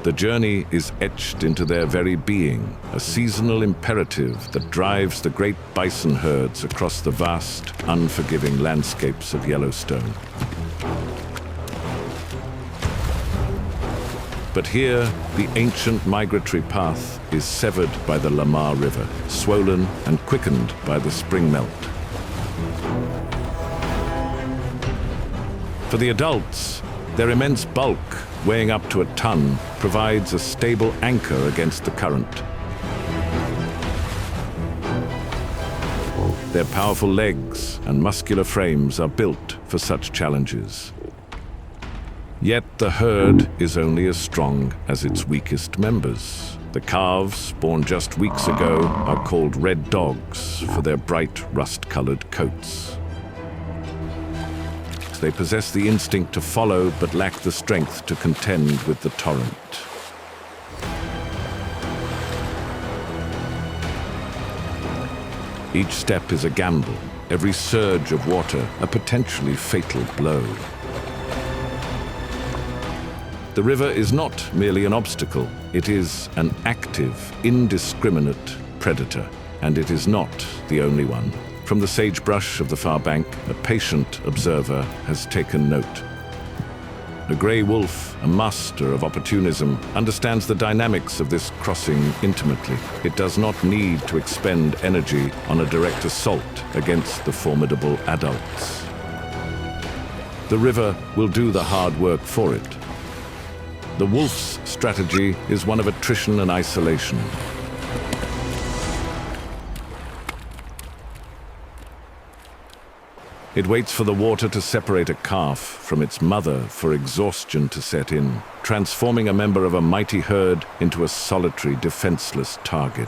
The journey is etched into their very being, a seasonal imperative that drives the great bison herds across the vast, unforgiving landscapes of Yellowstone. But here, the ancient migratory path is severed by the Lamar River, swollen and quickened by the spring melt. For the adults, their immense bulk, weighing up to a ton, provides a stable anchor against the current. Their powerful legs and muscular frames are built for such challenges. Yet the herd is only as strong as its weakest members. The calves, born just weeks ago, are called red dogs for their bright rust-colored coats. They possess the instinct to follow, but lack the strength to contend with the torrent. Each step is a gamble, every surge of water a potentially fatal blow. The river is not merely an obstacle, it is an active, indiscriminate predator, and it is not the only one. From the sagebrush of the far bank, a patient observer has taken note. A grey wolf, a master of opportunism, understands the dynamics of this crossing intimately. It does not need to expend energy on a direct assault against the formidable adults. The river will do the hard work for it. The wolf's strategy is one of attrition and isolation. It waits for the water to separate a calf from its mother for exhaustion to set in, transforming a member of a mighty herd into a solitary, defenseless target.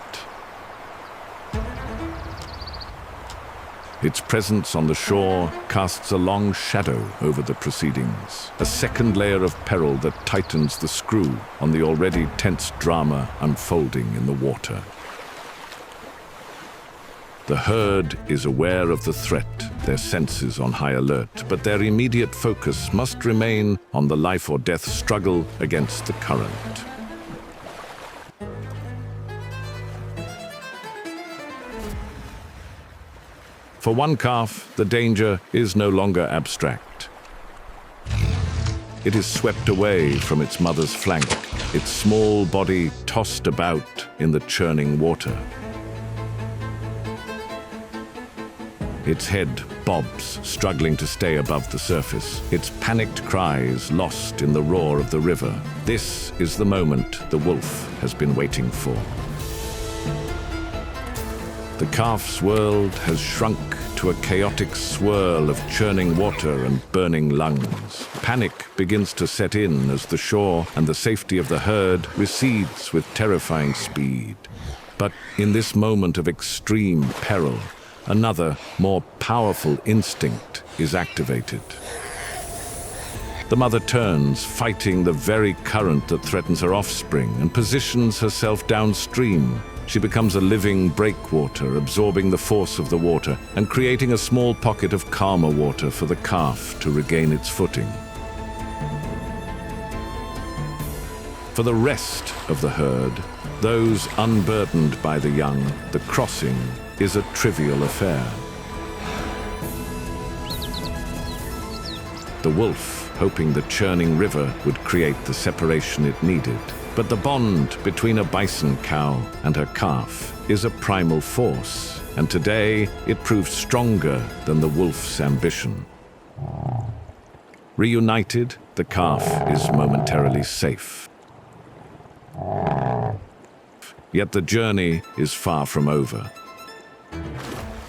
Its presence on the shore casts a long shadow over the proceedings, a second layer of peril that tightens the screw on the already tense drama unfolding in the water. The herd is aware of the threat, their senses on high alert, but their immediate focus must remain on the life or death struggle against the current. For one calf, the danger is no longer abstract. It is swept away from its mother's flank, its small body tossed about in the churning water. Its head bobs, struggling to stay above the surface, its panicked cries lost in the roar of the river. This is the moment the wolf has been waiting for. The calf's world has shrunk to a chaotic swirl of churning water and burning lungs. Panic begins to set in as the shore and the safety of the herd recedes with terrifying speed. But in this moment of extreme peril, another, more powerful instinct is activated. The mother turns, fighting the very current that threatens her offspring, and positions herself downstream. She becomes a living breakwater, absorbing the force of the water and creating a small pocket of calmer water for the calf to regain its footing. For the rest of the herd, those unburdened by the young, the crossing is a trivial affair. The wolf, hoping the churning river would create the separation it needed. But the bond between a bison cow and her calf is a primal force, and today it proves stronger than the wolf's ambition. Reunited, the calf is momentarily safe. Yet the journey is far from over.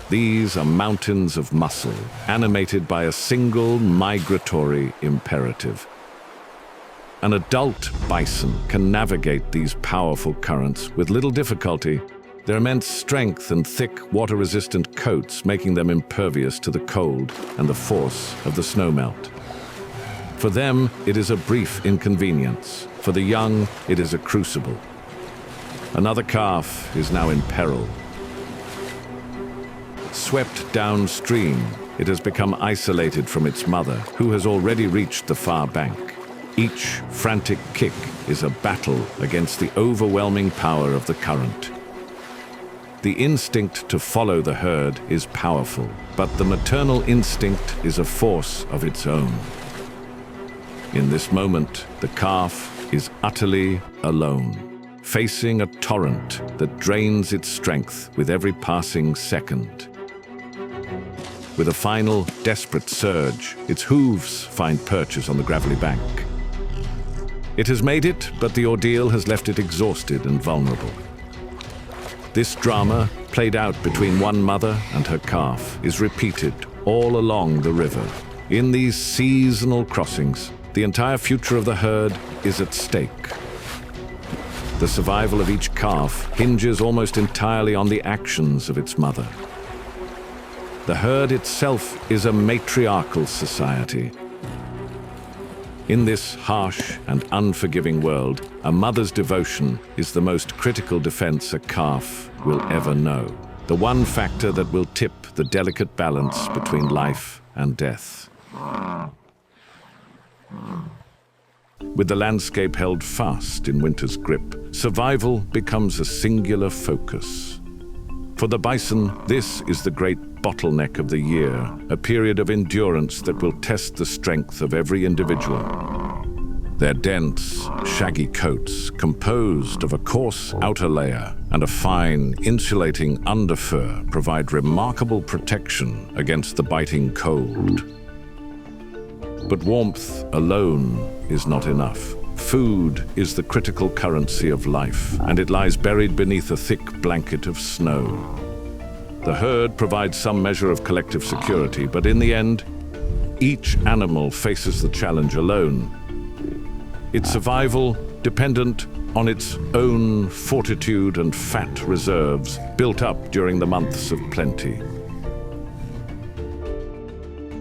These are mountains of muscle, animated by a single migratory imperative. An adult bison can navigate these powerful currents with little difficulty, their immense strength and thick, water-resistant coats making them impervious to the cold and the force of the snowmelt. For them, it is a brief inconvenience. For the young, it is a crucible. Another calf is now in peril. Swept downstream, it has become isolated from its mother, who has already reached the far bank. Each frantic kick is a battle against the overwhelming power of the current. The instinct to follow the herd is powerful, but the maternal instinct is a force of its own. In this moment, the calf is utterly alone, facing a torrent that drains its strength with every passing second. With a final, desperate surge, its hooves find purchase on the gravelly bank. It has made it, but the ordeal has left it exhausted and vulnerable. This drama, played out between one mother and her calf, is repeated all along the river. In these seasonal crossings, the entire future of the herd is at stake. The survival of each calf hinges almost entirely on the actions of its mother. The herd itself is a matriarchal society. In this harsh and unforgiving world, a mother's devotion is the most critical defense a calf will ever know. The one factor that will tip the delicate balance between life and death. With the landscape held fast in winter's grip, survival becomes a singular focus. For the bison, this is the great bottleneck of the year, a period of endurance that will test the strength of every individual. Their dense, shaggy coats, composed of a coarse outer layer and a fine, insulating underfur, provide remarkable protection against the biting cold. But warmth alone is not enough. Food is the critical currency of life, and it lies buried beneath a thick blanket of snow. The herd provides some measure of collective security, but in the end, each animal faces the challenge alone. Its survival dependent on its own fortitude and fat reserves built up during the months of plenty.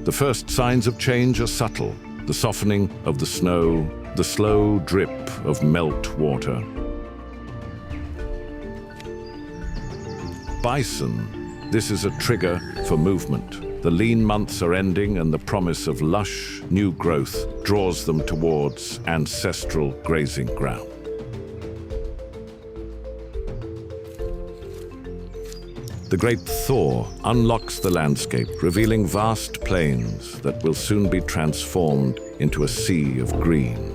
The first signs of change are subtle: the softening of the snow, the slow drip of melt water. Bison, this is a trigger for movement. The lean months are ending, and the promise of lush, new growth draws them towards ancestral grazing ground. The great thaw unlocks the landscape, revealing vast plains that will soon be transformed into a sea of green.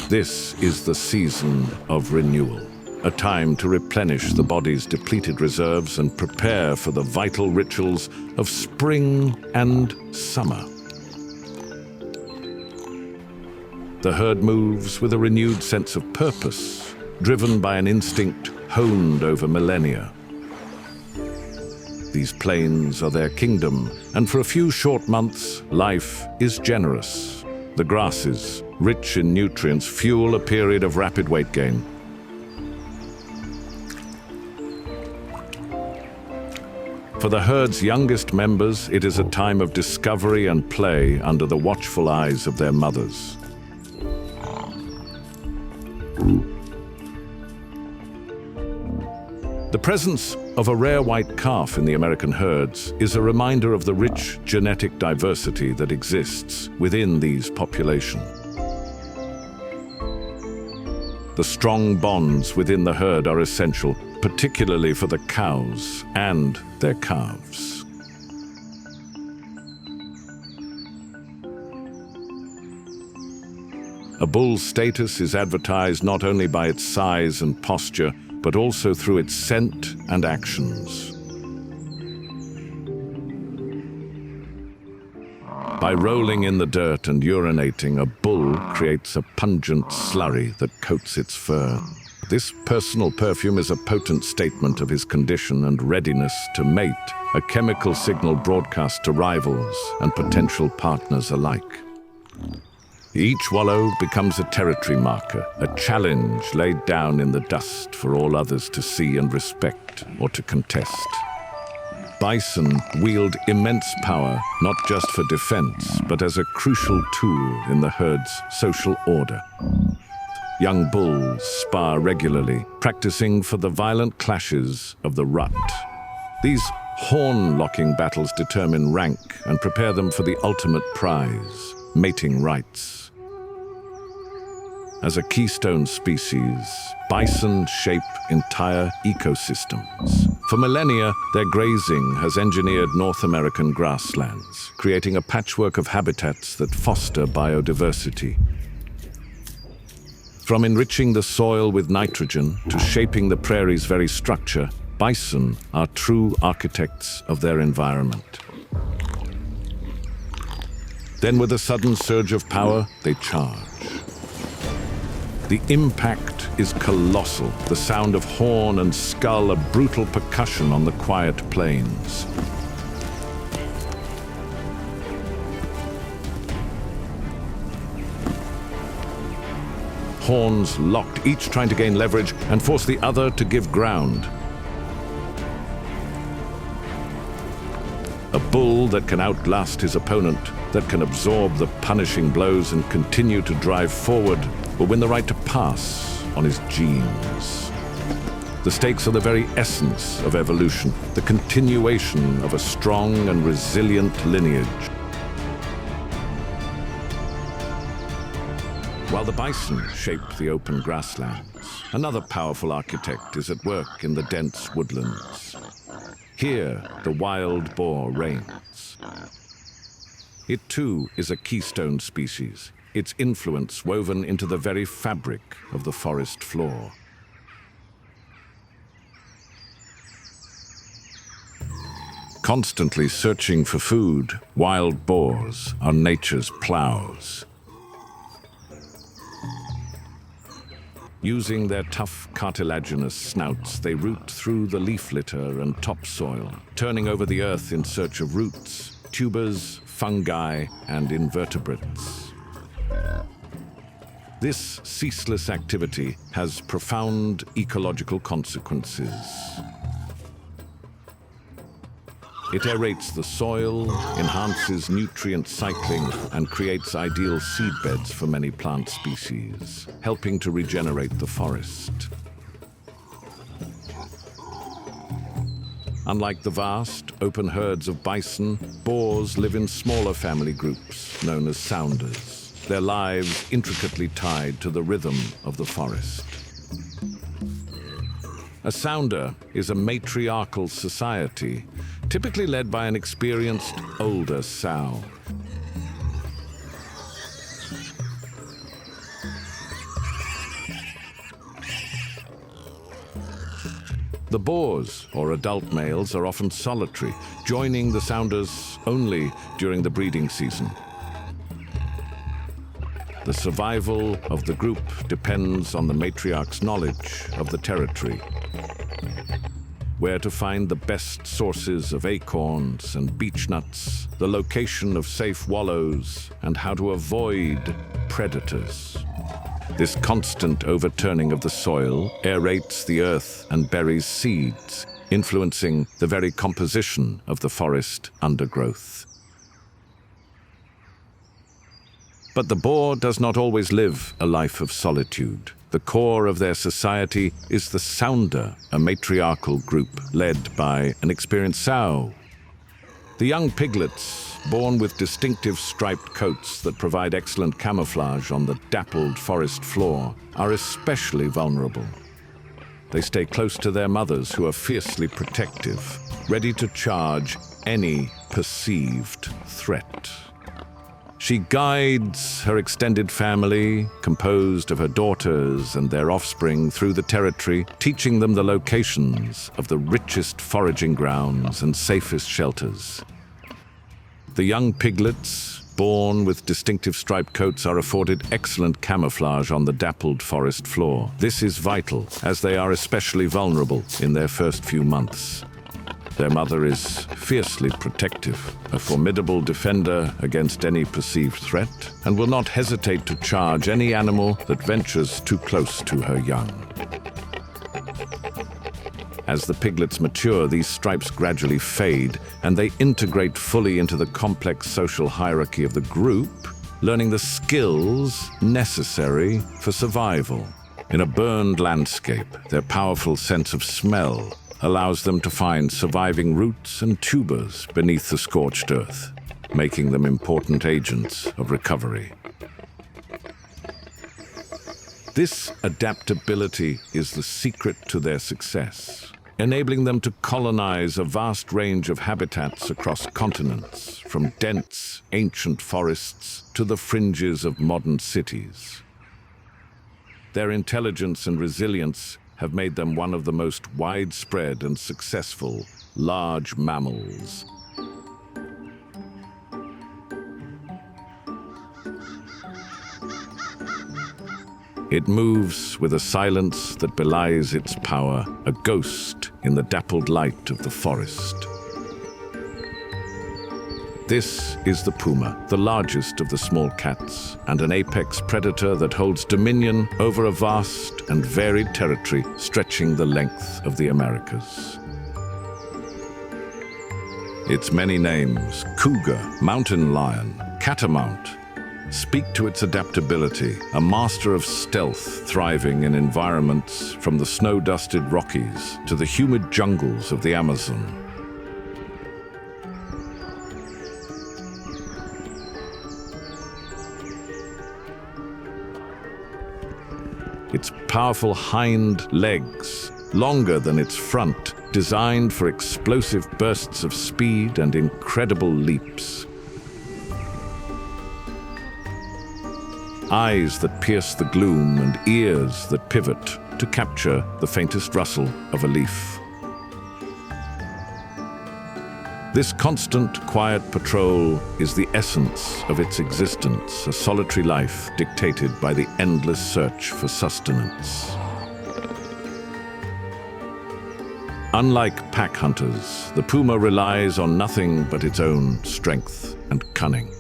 This is the season of renewal, a time to replenish the body's depleted reserves and prepare for the vital rituals of spring and summer. The herd moves with a renewed sense of purpose, driven by an instinct honed over millennia. These plains are their kingdom, and for a few short months, life is generous. The grasses, rich in nutrients, fuel a period of rapid weight gain. For the herd's youngest members, it is a time of discovery and play under the watchful eyes of their mothers. The presence of a rare white calf in the American herds is a reminder of the rich genetic diversity that exists within these populations. The strong bonds within the herd are essential, particularly for the cows and their calves. A bull's status is advertised not only by its size and posture, but also through its scent and actions. By rolling in the dirt and urinating, a bull creates a pungent slurry that coats its fur. This personal perfume is a potent statement of his condition and readiness to mate, a chemical signal broadcast to rivals and potential partners alike. Each wallow becomes a territory marker, a challenge laid down in the dust for all others to see and respect or to contest. Bison wield immense power, not just for defense, but as a crucial tool in the herd's social order. Young bulls spar regularly, practicing for the violent clashes of the rut. These Horn-locking battles determine rank and prepare them for the ultimate prize, mating rights. As a keystone species, bison shape entire ecosystems. For millennia, their grazing has engineered North American grasslands, creating a patchwork of habitats that foster biodiversity. From enriching the soil with nitrogen to shaping the prairie's very structure, bison are true architects of their environment. Then, with a sudden surge of power, they charge. The impact is colossal, the sound of horn and skull a brutal percussion on the quiet plains. Horns locked, each trying to gain leverage and force the other to give ground. A bull that can outlast his opponent, that can absorb the punishing blows and continue to drive forward, will win the right to pass on his genes. The stakes are the very essence of evolution, the continuation of a strong and resilient lineage. While the bison shape the open grasslands, another powerful architect is at work in the dense woodlands. Here, the wild boar reigns. It too is a keystone species, its influence woven into the very fabric of the forest floor. Constantly searching for food, wild boars are nature's plows. Using their tough cartilaginous snouts, they root through the leaf litter and topsoil, turning over the earth in search of roots, tubers, fungi, and invertebrates. This ceaseless activity has profound ecological consequences. It aerates the soil, enhances nutrient cycling, and creates ideal seedbeds for many plant species, helping to regenerate the forest. Unlike the vast, open herds of bison, boars live in smaller family groups known as sounders, their lives intricately tied to the rhythm of the forest. A sounder is a matriarchal society, typically led by an experienced, older sow. The boars, or adult males, are often solitary, joining the sounders only during the breeding season. The survival of the group depends on the matriarch's knowledge of the territory, where to find the best sources of acorns and beech nuts, the location of safe wallows, and how to avoid predators. This constant overturning of the soil aerates the earth and buries seeds, influencing the very composition of the forest undergrowth. But the boar does not always live a life of solitude. The core of their society is the sounder, a matriarchal group led by an experienced sow. The young piglets, born with distinctive striped coats that provide excellent camouflage on the dappled forest floor, are especially vulnerable. They stay close to their mothers, who are fiercely protective, ready to charge any perceived threat. She guides her extended family, composed of her daughters and their offspring, through the territory, teaching them the locations of the richest foraging grounds and safest shelters. The young piglets, born with distinctive striped coats, are afforded excellent camouflage on the dappled forest floor. This is vital, as they are especially vulnerable in their first few months. Their mother is fiercely protective, a formidable defender against any perceived threat, and will not hesitate to charge any animal that ventures too close to her young. As the piglets mature, these stripes gradually fade, and they integrate fully into the complex social hierarchy of the group, learning the skills necessary for survival. In a burned landscape, their powerful sense of smell allows them to find surviving roots and tubers beneath the scorched earth, making them important agents of recovery. This adaptability is the secret to their success, enabling them to colonize a vast range of habitats across continents, from dense, ancient forests to the fringes of modern cities. Their intelligence and resilience have made them one of the most widespread and successful large mammals. It moves with a silence that belies its power, a ghost in the dappled light of the forest. This is the puma, the largest of the small cats, and an apex predator that holds dominion over a vast and varied territory stretching the length of the Americas. Its many names, cougar, mountain lion, catamount, speak to its adaptability, a master of stealth thriving in environments from the snow-dusted Rockies to the humid jungles of the Amazon. Its powerful hind legs, longer than its front, designed for explosive bursts of speed and incredible leaps. Eyes that pierce the gloom and ears that pivot to capture the faintest rustle of a leaf. This constant, quiet patrol is the essence of its existence, a solitary life dictated by the endless search for sustenance. Unlike pack hunters, the puma relies on nothing but its own strength and cunning.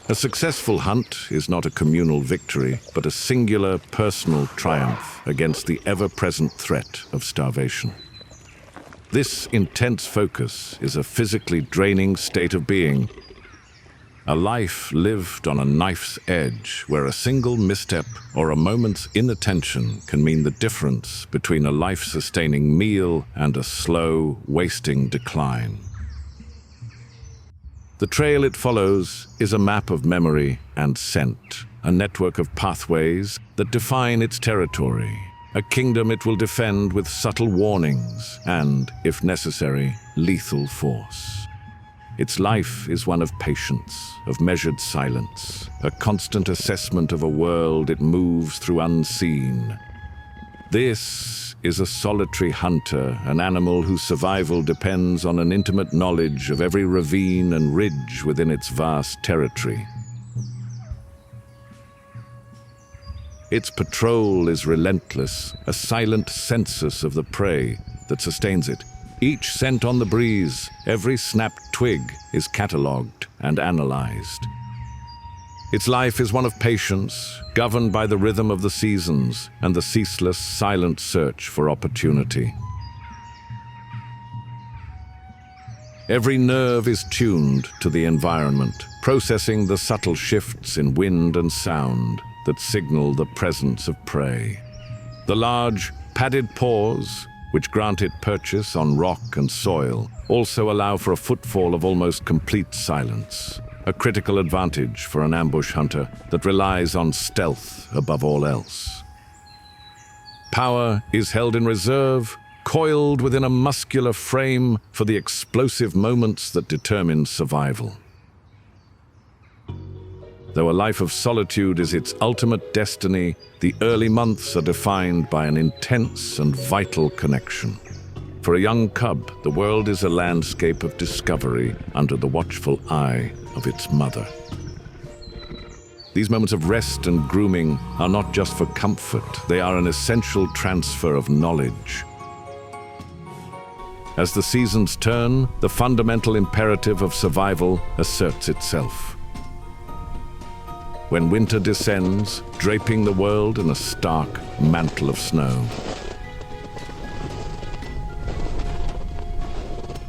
A successful hunt is not a communal victory, but a singular personal triumph against the ever-present threat of starvation. This intense focus is a physically draining state of being, a life lived on a knife's edge where a single misstep or a moment's inattention can mean the difference between a life-sustaining meal and a slow, wasting decline. The trail it follows is a map of memory and scent, a network of pathways that define its territory, a kingdom it will defend with subtle warnings and, if necessary, lethal force. Its life is one of patience, of measured silence, a constant assessment of a world it moves through unseen. This is a solitary hunter, an animal whose survival depends on an intimate knowledge of every ravine and ridge within its vast territory. Its patrol is relentless, a silent census of the prey that sustains it. Each scent on the breeze, every snapped twig is catalogued and analyzed. Its life is one of patience, governed by the rhythm of the seasons and the ceaseless, silent search for opportunity. Every nerve is tuned to the environment, processing the subtle shifts in wind and sound that signal the presence of prey. The large, padded paws, which grant it purchase on rock and soil, also allow for a footfall of almost complete silence, a critical advantage for an ambush hunter that relies on stealth above all else. Power is held in reserve, coiled within a muscular frame for the explosive moments that determine survival. Though a life of solitude is its ultimate destiny, the early months are defined by an intense and vital connection. For a young cub, the world is a landscape of discovery under the watchful eye of its mother. These moments of rest and grooming are not just for comfort, they are an essential transfer of knowledge. As the seasons turn, the fundamental imperative of survival asserts itself. When winter descends, draping the world in a stark mantle of snow,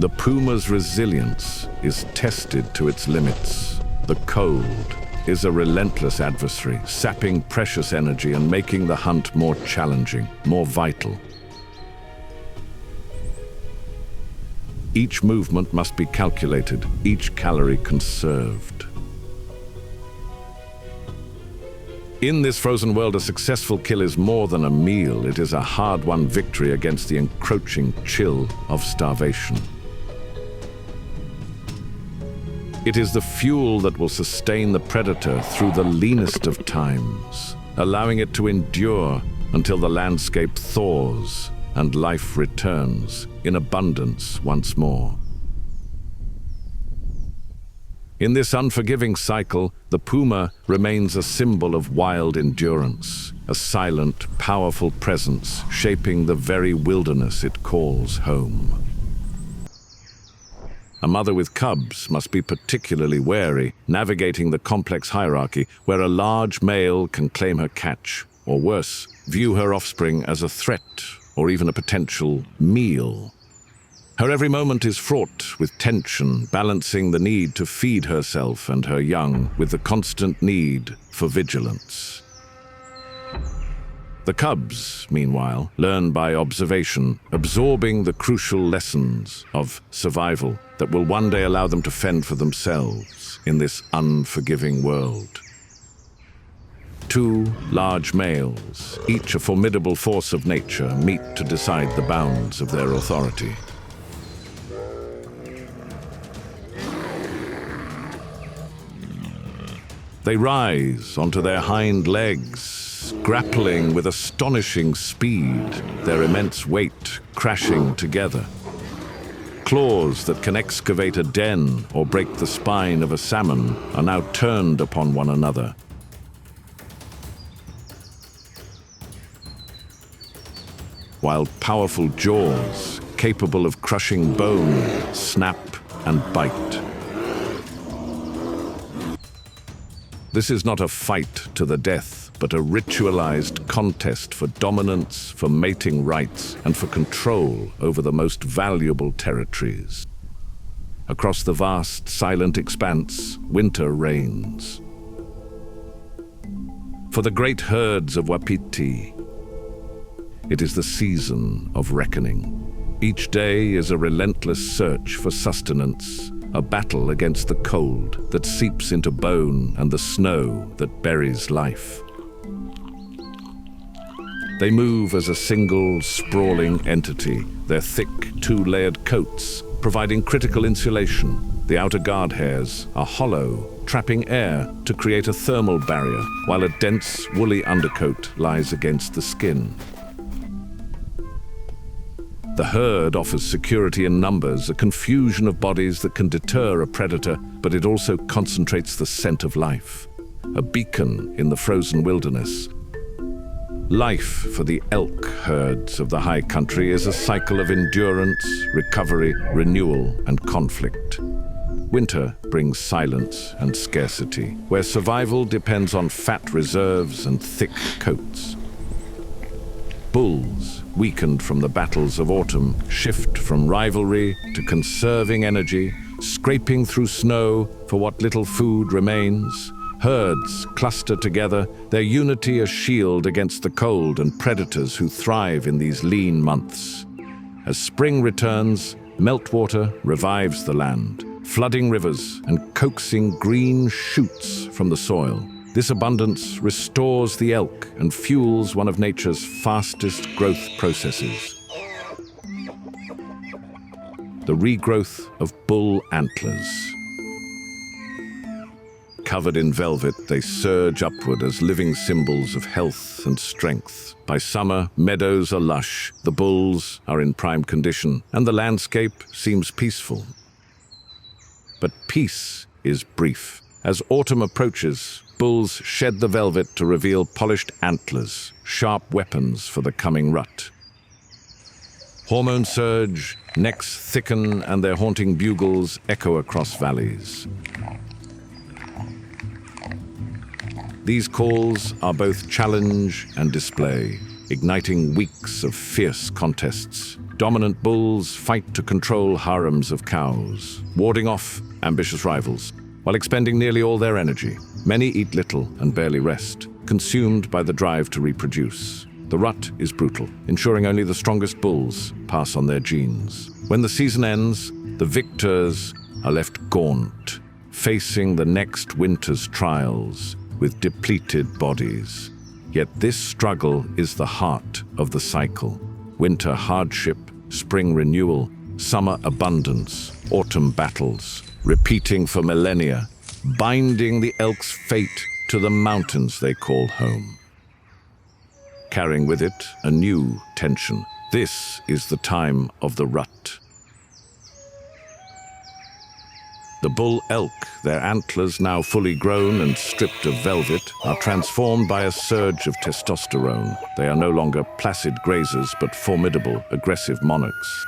the puma's resilience is tested to its limits. The cold, is a relentless adversary, sapping precious energy and making the hunt more challenging, more vital. Each movement must be calculated, each calorie conserved. In this frozen world, a successful kill is more than a meal. It is a hard-won victory against the encroaching chill of starvation. It is the fuel that will sustain the predator through the leanest of times, allowing it to endure until the landscape thaws and life returns in abundance once more. In this unforgiving cycle, the puma remains a symbol of wild endurance, a silent, powerful presence shaping the very wilderness it calls home. A mother with cubs must be particularly wary, navigating the complex hierarchy where a large male can claim her catch, or worse, view her offspring as a threat or even a potential meal. Her every moment is fraught with tension, balancing the need to feed herself and her young with the constant need for vigilance. The cubs, meanwhile, learn by observation, absorbing the crucial lessons of survival that will one day allow them to fend for themselves in this unforgiving world. Two large males, each a formidable force of nature, meet to decide the bounds of their authority. They rise onto their hind legs, grappling with astonishing speed, their immense weight crashing together. Claws that can excavate a den or break the spine of a salmon are now turned upon one another. While powerful jaws, capable of crushing bone, snap and bite. This is not a fight to the death, but a ritualized contest for dominance, for mating rights, and for control over the most valuable territories. Across the vast, silent expanse, winter reigns. For the great herds of Wapiti, it is the season of reckoning. Each day is a relentless search for sustenance, a battle against the cold that seeps into bone and the snow that buries life. They move as a single, sprawling entity, their thick, two-layered coats providing critical insulation. The outer guard hairs are hollow, trapping air to create a thermal barrier, while a dense, woolly undercoat lies against the skin. The herd offers security in numbers, a confusion of bodies that can deter a predator, but it also concentrates the scent of life, a beacon in the frozen wilderness. Life for the elk herds of the high country is a cycle of endurance, recovery, renewal, and conflict. Winter brings silence and scarcity, where survival depends on fat reserves and thick coats. Bulls, weakened from the battles of autumn, shift from rivalry to conserving energy, scraping through snow for what little food remains. Herds cluster together, their unity a shield against the cold and predators who thrive in these lean months. As spring returns, meltwater revives the land, flooding rivers and coaxing green shoots from the soil. This abundance restores the elk and fuels one of nature's fastest growth processes. The regrowth of bull antlers. Covered in velvet, they surge upward as living symbols of health and strength. By summer, meadows are lush, the bulls are in prime condition, and the landscape seems peaceful. But peace is brief. As autumn approaches, bulls shed the velvet to reveal polished antlers, sharp weapons for the coming rut. Hormone surge, necks thicken, and their haunting bugles echo across valleys. These calls are both challenge and display, igniting weeks of fierce contests. Dominant bulls fight to control harems of cows, warding off ambitious rivals, while expending nearly all their energy. Many eat little and barely rest, consumed by the drive to reproduce. The rut is brutal, ensuring only the strongest bulls pass on their genes. When the season ends, the victors are left gaunt, facing the next winter's trials with depleted bodies. Yet this struggle is the heart of the cycle. Winter hardship, spring renewal, summer abundance, autumn battles, repeating for millennia, binding the elk's fate to the mountains they call home. Carrying with it a new tension. This is the time of the rut. The bull elk, their antlers now fully grown and stripped of velvet, are transformed by a surge of testosterone. They are no longer placid grazers, but formidable, aggressive monarchs.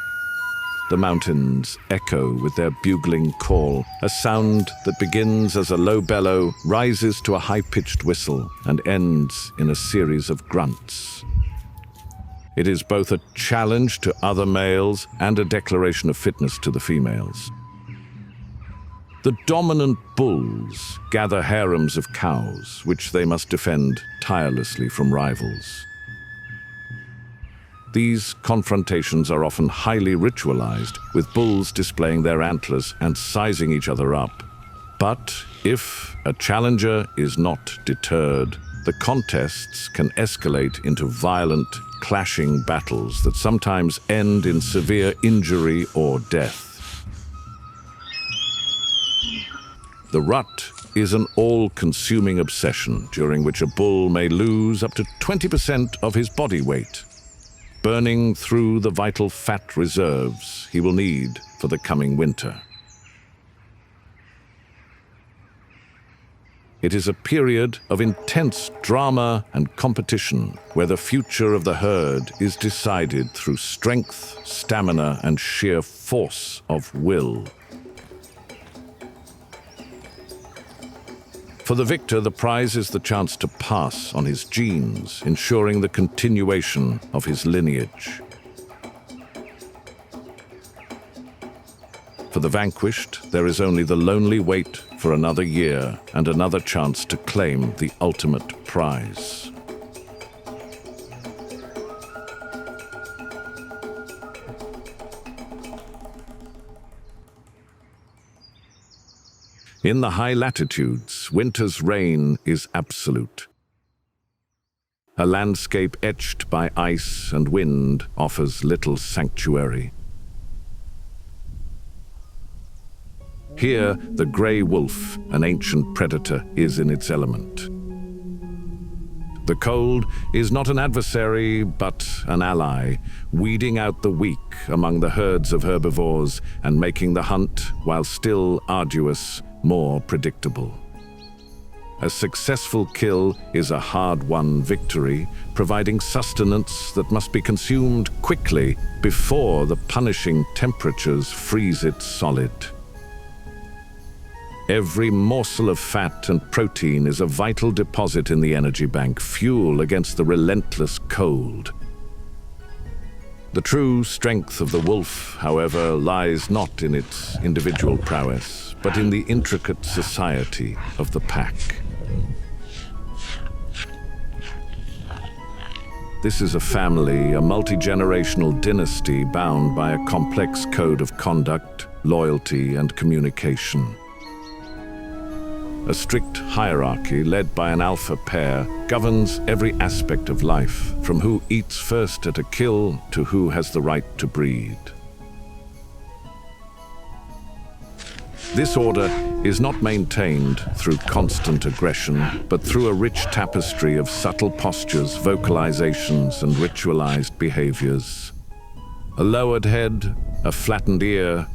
The mountains echo with their bugling call, a sound that begins as a low bellow, rises to a high-pitched whistle, and ends in a series of grunts. It is both a challenge to other males and a declaration of fitness to the females. The dominant bulls gather harems of cows, which they must defend tirelessly from rivals. These confrontations are often highly ritualized, with bulls displaying their antlers and sizing each other up. But if a challenger is not deterred, the contests can escalate into violent, clashing battles that sometimes end in severe injury or death. The rut is an all-consuming obsession during which a bull may lose up to 20% of his body weight, burning through the vital fat reserves he will need for the coming winter. It is a period of intense drama and competition where the future of the herd is decided through strength, stamina, and sheer force of will. For the victor, the prize is the chance to pass on his genes, ensuring the continuation of his lineage. For the vanquished, there is only the lonely wait for another year and another chance to claim the ultimate prize. In the high latitudes, winter's reign is absolute. A landscape etched by ice and wind offers little sanctuary. Here, the grey wolf, an ancient predator, is in its element. The cold is not an adversary, but an ally, weeding out the weak among the herds of herbivores and making the hunt, while still arduous, more predictable. A successful kill is a hard-won victory, providing sustenance that must be consumed quickly before the punishing temperatures freeze it solid. Every morsel of fat and protein is a vital deposit in the energy bank, fuel against the relentless cold. The true strength of the wolf, however, lies not in its individual prowess, but in the intricate society of the pack. This is a family, a multi-generational dynasty bound by a complex code of conduct, loyalty, and communication. A strict hierarchy led by an alpha pair governs every aspect of life, from who eats first at a kill to who has the right to breed. This order is not maintained through constant aggression, but through a rich tapestry of subtle postures, vocalizations, and ritualized behaviors. A lowered head, a flattened ear,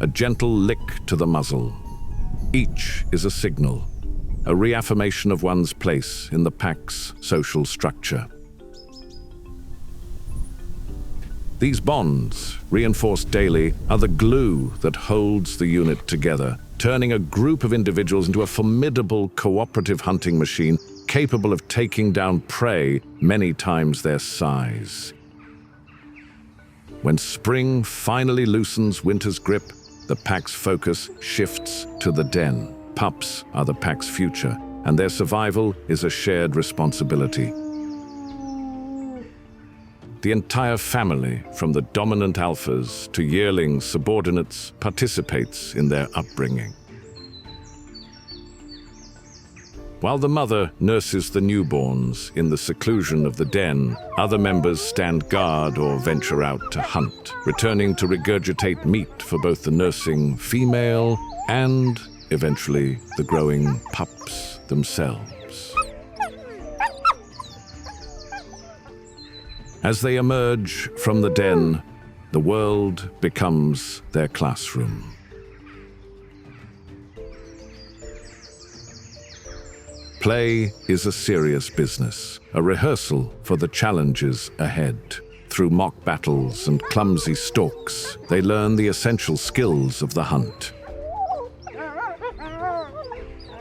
a gentle lick to the muzzle. Each is a signal, a reaffirmation of one's place in the pack's social structure. These bonds, reinforced daily, are the glue that holds the unit together, turning a group of individuals into a formidable cooperative hunting machine capable of taking down prey many times their size. When spring finally loosens winter's grip, the pack's focus shifts to the den. pups are the pack's future, and their survival is a shared responsibility. The entire family, from the dominant alphas to yearling subordinates, participates in their upbringing. While the mother nurses the newborns in the seclusion of the den, other members stand guard or venture out to hunt, returning to regurgitate meat for both the nursing female and, eventually, the growing pups themselves. As they emerge from the den, the world becomes their classroom. Play is a serious business, a rehearsal for the challenges ahead. Through mock battles and clumsy stalks, they learn the essential skills of the hunt,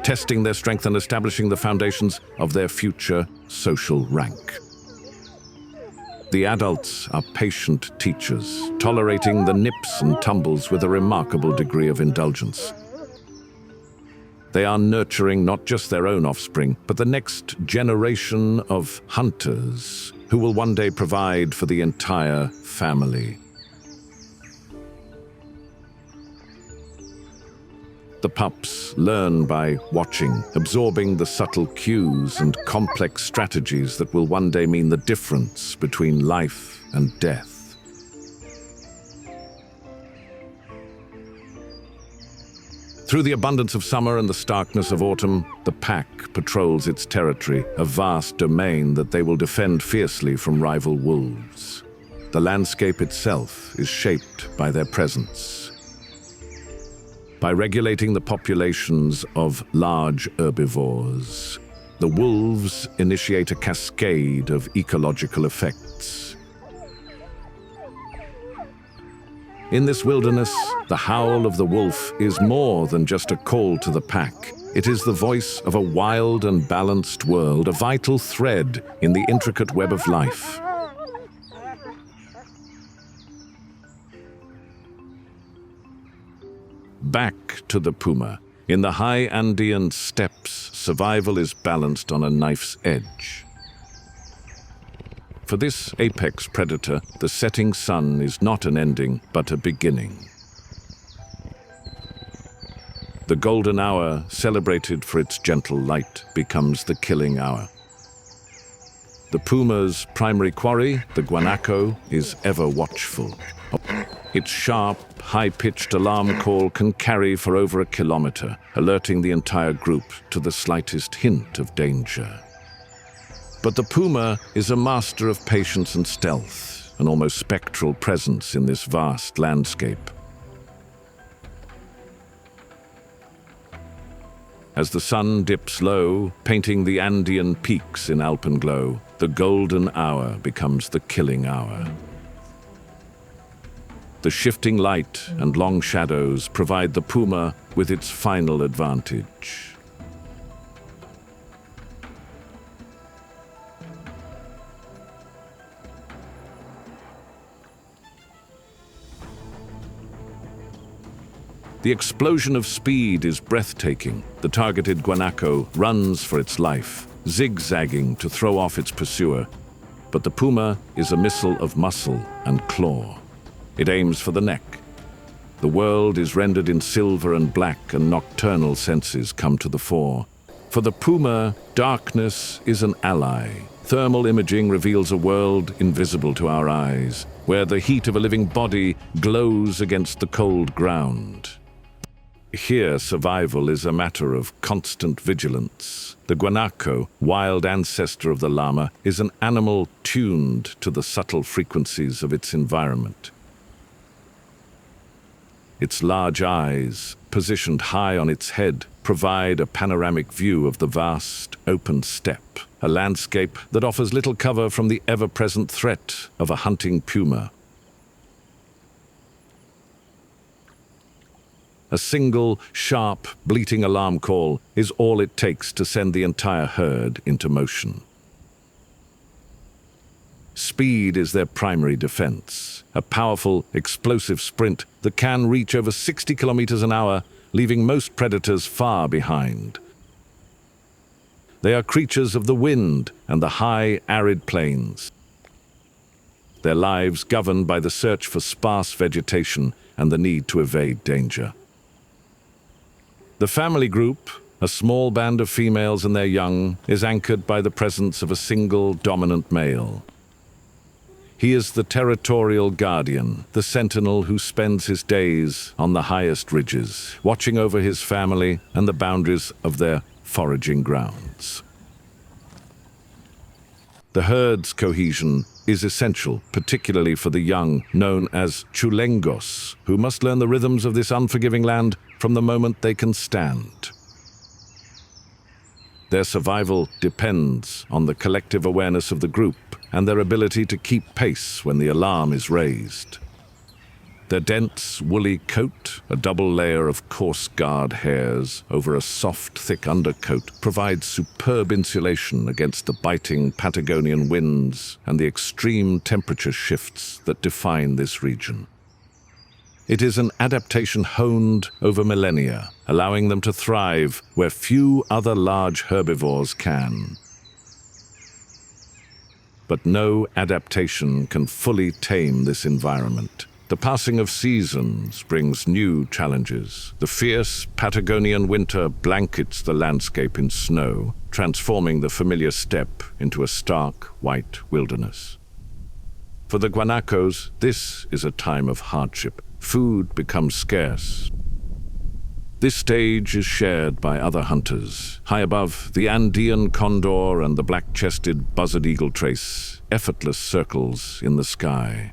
testing their strength and establishing the foundations of their future social rank. The adults are patient teachers, tolerating the nips and tumbles with a remarkable degree of indulgence. They are nurturing not just their own offspring, but the next generation of hunters who will one day provide for the entire family. The pups learn by watching, absorbing the subtle cues and complex strategies that will one day mean the difference between life and death. Through the abundance of summer and the starkness of autumn, the pack patrols its territory, a vast domain that they will defend fiercely from rival wolves. The landscape itself is shaped by their presence. By regulating the populations of large herbivores, the wolves initiate a cascade of ecological effects. In this wilderness, the howl of the wolf is more than just a call to the pack. It is the voice of a wild and balanced world, a vital thread in the intricate web of life. Back to the puma. In the high Andean steppes, survival is balanced on a knife's edge. For this apex predator, the setting sun is not an ending, but a beginning. The golden hour, celebrated for its gentle light, becomes the killing hour. The puma's primary quarry, the guanaco, is ever watchful. Its sharp, high-pitched alarm call can carry for over a kilometer, alerting the entire group to the slightest hint of danger. But the puma is a master of patience and stealth, an almost spectral presence in this vast landscape. As the sun dips low, painting the Andean peaks in alpenglow, the golden hour becomes the killing hour. The shifting light and long shadows provide the puma with its final advantage. The explosion of speed is breathtaking. The targeted guanaco runs for its life, zigzagging to throw off its pursuer. But the puma is a missile of muscle and claw. It aims for the neck. The world is rendered in silver and black, and nocturnal senses come to the fore. For the puma, darkness is an ally. Thermal imaging reveals a world invisible to our eyes, where the heat of a living body glows against the cold ground. Here, survival is a matter of constant vigilance. The guanaco, wild ancestor of the llama, is an animal tuned to the subtle frequencies of its environment. Its large eyes, positioned high on its head, provide a panoramic view of the vast, open steppe, a landscape that offers little cover from the ever-present threat of a hunting puma. A single, sharp, bleating alarm call is all it takes to send the entire herd into motion. Speed is their primary defense, a powerful, explosive sprint that can reach over 60 kilometers an hour, leaving most predators far behind. They are creatures of the wind and the high, arid plains. Their lives governed by the search for sparse vegetation and the need to evade danger. The family group, a small band of females and their young, is anchored by the presence of a single dominant male. He is the territorial guardian, the sentinel who spends his days on the highest ridges, watching over his family and the boundaries of their foraging grounds. The herd's cohesion is essential, particularly for the young, known as chulengos, who must learn the rhythms of this unforgiving land from the moment they can stand. Their survival depends on the collective awareness of the group and their ability to keep pace when the alarm is raised. Their dense, woolly coat, a double layer of coarse guard hairs over a soft, thick undercoat, provides superb insulation against the biting Patagonian winds and the extreme temperature shifts that define this region. It is an adaptation honed over millennia, allowing them to thrive where few other large herbivores can. But no adaptation can fully tame this environment. The passing of seasons brings new challenges. The fierce Patagonian winter blankets the landscape in snow, transforming the familiar steppe into a stark, white wilderness. For the guanacos, this is a time of hardship. Food becomes scarce. This stage is shared by other hunters. High above, the Andean condor and the black-chested buzzard eagle trace effortless circles in the sky.